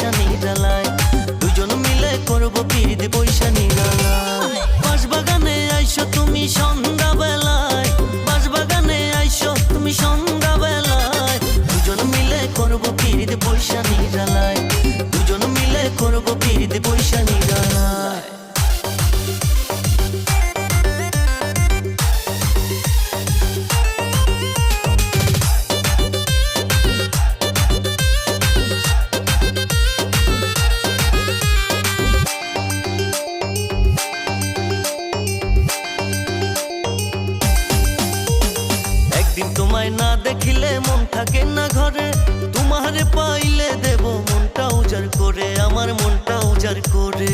বৈশা নিরালায়, দুজন মিলে করব পিরিত বৈশা নিরালায়। বাঁশবাগানে আইসো তুমি সন্ধ্যা বেলায়, বাঁশবাগানে আইসো তুমি সন্ধ্যা বেলায়, দুজন মিলে করব পিরিত বৈশা নিরালায়, দুজন মিলে করব পিরিত বৈশা নিরালায়। একদিন তোমায় না দেখিলে মন থাকে না ঘরে, তোমারে পাইলে দেব মনটা উজাড় করে, আমার মনটা উজাড় করে।